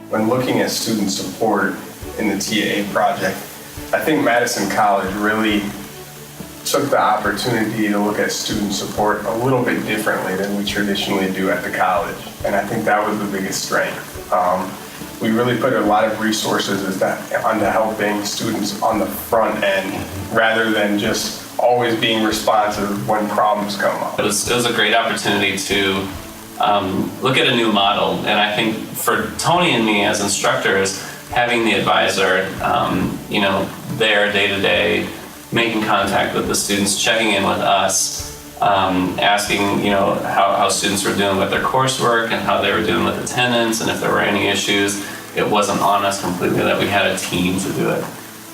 When looking at student support in the TAA project, I think Madison College really took the opportunity to look at student support a little bit differently than we traditionally do at the college. And I think that was the biggest strength. We really put a lot of resources onto helping students on the front end rather than just always being responsive when problems come up. It was a great opportunity to look at a new model, and I think for Tony and me as instructors, having the advisor, there day to day, making contact with the students, checking in with us, asking how students were doing with their coursework and how they were doing with attendance, and if there were any issues. It wasn't on us completely, that we had a team to do it.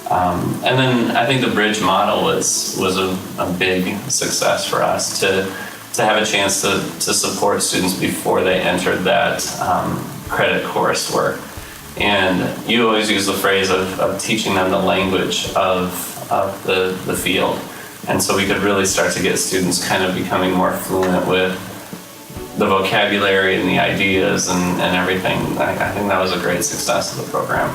And then I think the bridge model was a big success for us to have a chance to support students before they entered that credit coursework. And you always use the phrase of teaching them the language of the field. And so we could really start to get students kind of becoming more fluent with the vocabulary and the ideas and everything. I think that was a great success of the program.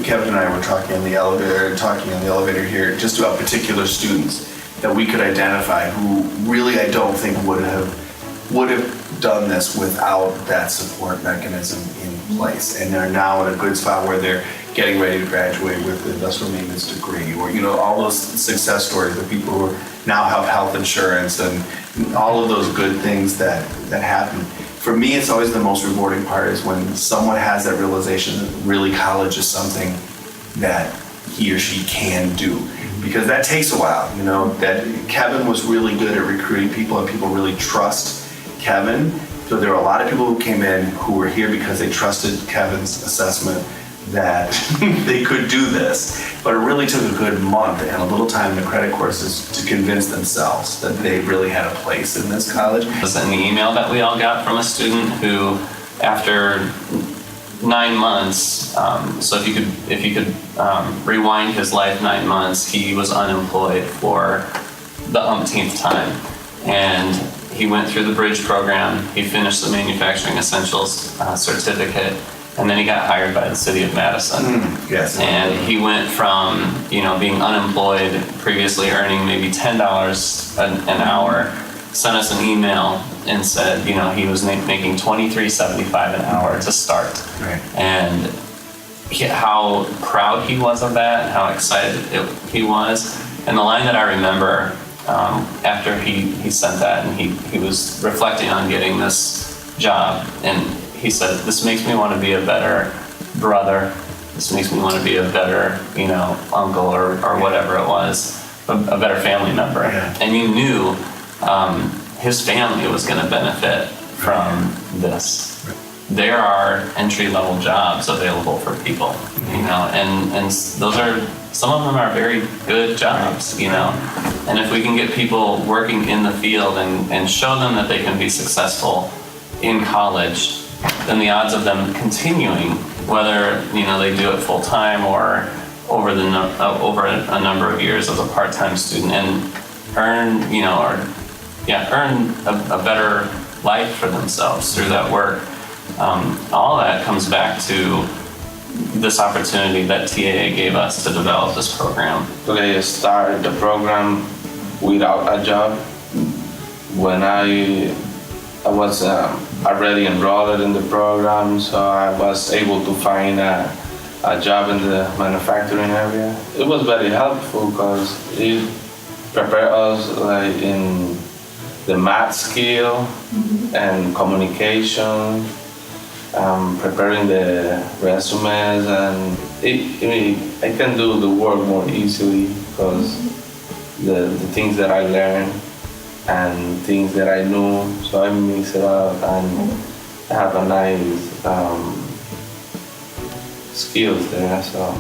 Kevin and I were talking on the elevator here just about particular students that we could identify who really I don't think would have done this without that support mechanism in place, and they're now in a good spot where they're getting ready to graduate with the industrial maintenance degree, or all those success stories of people who now have health insurance and all of those good things that happen. For me, it's always the most rewarding part is when someone has that realization that really college is something that he or she can do. Because that takes a while, that Kevin was really good at recruiting people and people really trust Kevin. So there were a lot of people who came in who were here because they trusted Kevin's assessment that they could do this. But it really took a good month and a little time in the credit courses to convince themselves that they really had a place in this college. It was an email that we all got from a student who, after 9 months, so if you could rewind his life 9 months, he was unemployed for the umpteenth time. And he went through the bridge program, he finished the manufacturing essentials certificate, and then he got hired by the city of Madison. Yes. And he went from being unemployed, previously earning maybe $10 an hour, sent us an email and said, he was making $23.75 an hour to start. Right. And how proud he was of that, and how excited he was. And the line that I remember after he sent that, and he was reflecting on getting this job, and he said, "This makes me want to be a better brother. This makes me want to be a better, uncle or whatever it was, a better family member." Yeah. And you knew his family was going to benefit from this. There are entry-level jobs available for people, and those are, some of them are very good jobs, and if we can get people working in the field and show them that they can be successful in college, then the odds of them continuing, whether they do it full-time or over a number of years as a part-time student, and earn a better life for themselves through that work. All that comes back to this opportunity that TAA gave us to develop this program. They started the program without a job. When I was already enrolled in the program, so I was able to find a job in the manufacturing area. It was very helpful because it prepared us in the math skill and communication, preparing the resumes, and I can do the work more easily because the things that I learned and things that I knew, so I mix it up and have a nice skills there. So.